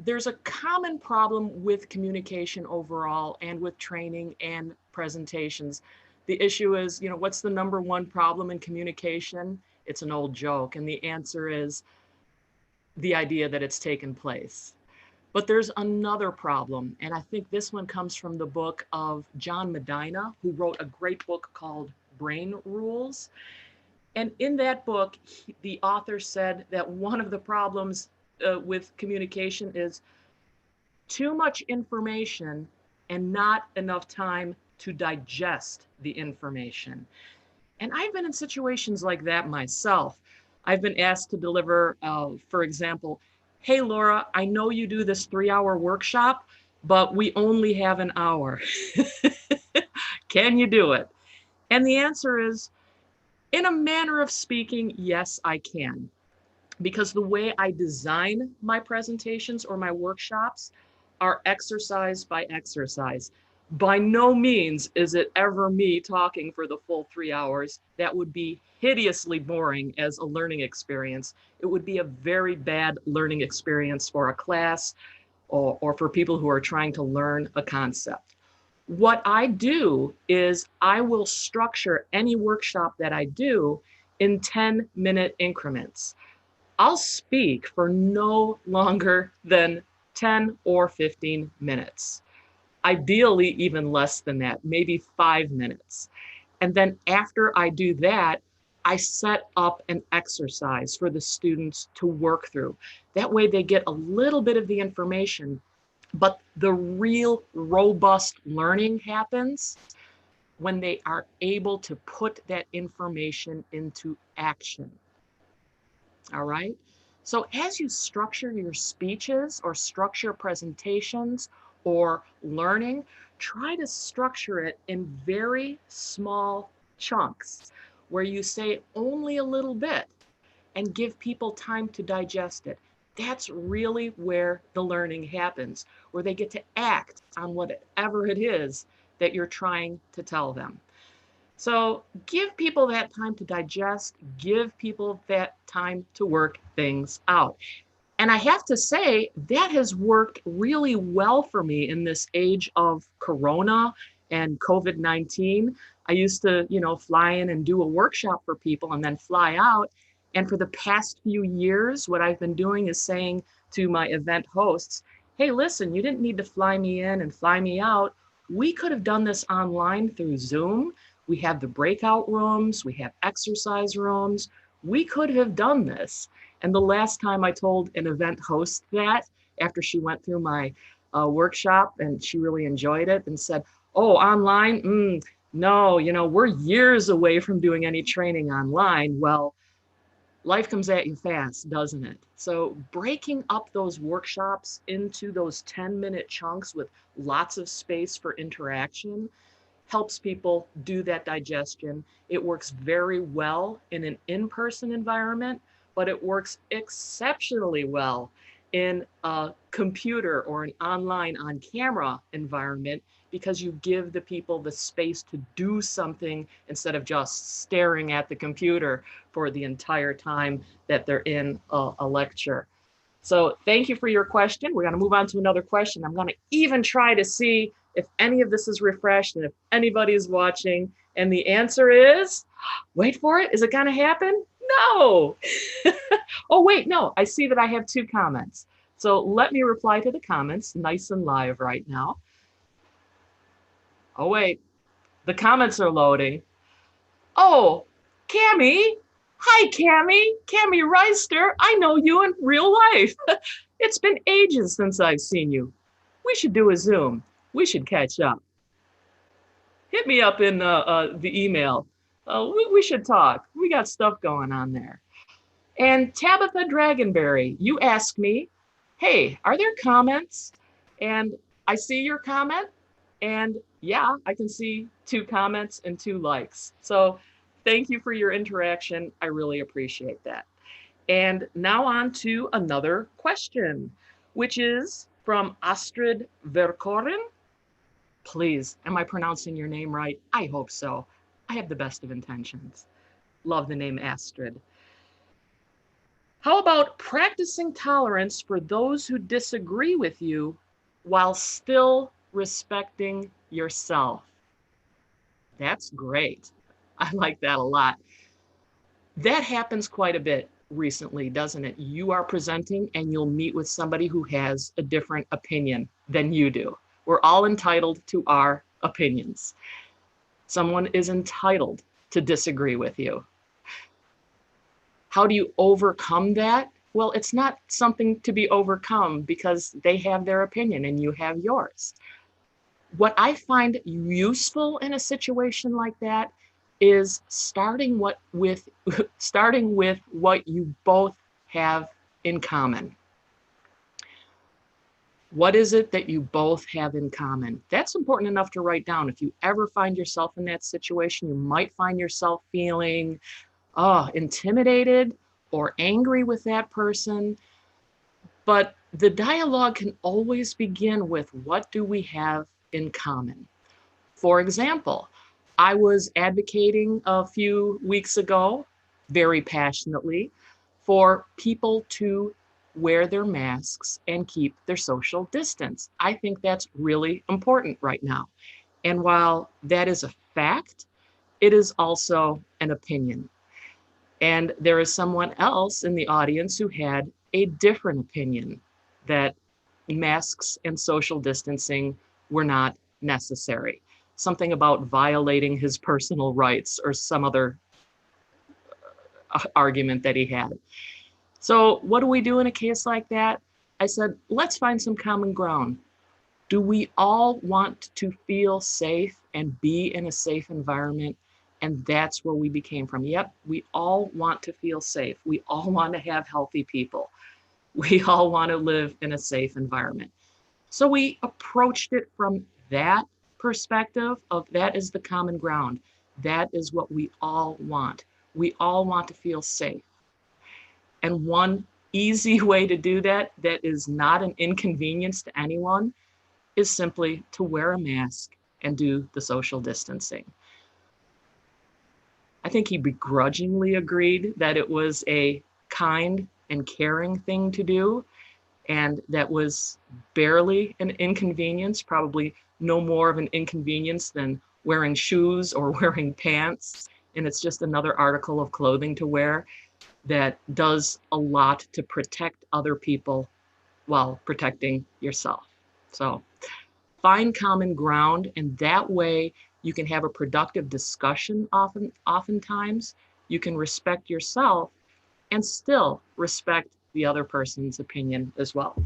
there's a common problem with communication overall and with training and presentations. The issue is, what's the number one problem in communication? It's an old joke. And the answer is the idea that it's taken place. But there's another problem. And I think this one comes from the book of John Medina, who wrote a great book called Brain Rules. And in that book, the author said that one of the problems with communication is too much information and not enough time to digest the information. And I've been in situations like that myself. I've been asked to deliver, for example, hey, Laura, I know you do this 3 hour workshop, but we only have an hour. Can you do it? And the answer is, in a manner of speaking, yes, I can. Because the way I design my presentations or my workshops are exercise by exercise. By no means is it ever me talking for the full 3 hours. That would be hideously boring as a learning experience. It would be a very bad learning experience for a class or for people who are trying to learn a concept. What I do is I will structure any workshop that I do in 10-minute increments. I'll speak for no longer than 10 or 15 minutes. Ideally, even less than that, maybe 5 minutes. And then after I do that, I set up an exercise for the students to work through. That way, they get a little bit of the information, but the real robust learning happens when they are able to put that information into action. All right. So as you structure your speeches or structure presentations or learning, try to structure it in very small chunks where you say only a little bit and give people time to digest it. That's really where the learning happens, where they get to act on whatever it is that you're trying to tell them. So give people that time to digest, give people that time to work things out. And I have to say, that has worked really well for me in this age of Corona and COVID-19. I used to, fly in and do a workshop for people and then fly out. And for the past few years, what I've been doing is saying to my event hosts, hey, listen, you didn't need to fly me in and fly me out. We could have done this online through Zoom. We have the breakout rooms, we have exercise rooms. We could have done this. And the last time I told an event host that, after she went through my workshop and she really enjoyed it and said, oh, online? No, we're years away from doing any training online. Well, life comes at you fast, doesn't it? So breaking up those workshops into those 10-minute chunks with lots of space for interaction helps people do that digestion. It works very well in an in-person environment, but it works exceptionally well in a computer or an online on camera environment because you give the people the space to do something instead of just staring at the computer for the entire time that they're in a lecture. So thank you for your question. We're going to move on to another question. I'm going to even try to see if any of this is refreshed and if anybody is watching. And the answer is, wait for it. Is it going to happen? No. Oh, wait, no. I see that I have two comments. So let me reply to the comments nice and live right now. Oh, wait. The comments are loading. Oh, Cami. Hi, Cami. Cami Reister. I know you in real life. It's been ages since I've seen you. We should do a Zoom. We should catch up. Hit me up in the email. We should talk. We got stuff going on there. And Tabitha Dragonberry, you asked me, hey, are there comments? And I see your comment. And yeah, I can see 2 comments and 2 likes. So thank you for your interaction. I really appreciate that. And now on to another question, which is from Astrid Verkoren. Please, am I pronouncing your name right? I hope so. I have the best of intentions. Love the name Astrid. How about practicing tolerance for those who disagree with you while still respecting yourself? That's great. I like that a lot. That happens quite a bit recently, doesn't it? You are presenting and you'll meet with somebody who has a different opinion than you do. We're all entitled to our opinions. Someone is entitled to disagree with you. How do you overcome that? Well, it's not something to be overcome because they have their opinion and you have yours. What I find useful in a situation like that is starting with what you both have in common. What is it that you both have in common? That's important enough to write down. If you ever find yourself in that situation, you might find yourself feeling intimidated or angry with that person. But the dialogue can always begin with, what do we have in common? For example, I was advocating a few weeks ago, very passionately, for people to wear their masks and keep their social distance. I think that's really important right now. And while that is a fact, it is also an opinion. And there is someone else in the audience who had a different opinion, that masks and social distancing were not necessary. Something about violating his personal rights or some other argument that he had. So, what do we do in a case like that? I said, let's find some common ground. Do we all want to feel safe and be in a safe environment? And that's where we became from. Yep, we all want to feel safe. We all want to have healthy people. We all want to live in a safe environment. So we approached it from that perspective of, that is the common ground. That is what we all want. We all want to feel safe. And one easy way to do that, that is not an inconvenience to anyone, is simply to wear a mask and do the social distancing. I think he begrudgingly agreed that it was a kind and caring thing to do, and that was barely an inconvenience, probably no more of an inconvenience than wearing shoes or wearing pants. And it's just another article of clothing to wear that does a lot to protect other people while protecting yourself. So find common ground, and that way you can have a productive discussion. Oftentimes you can respect yourself and still respect the other person's opinion as well.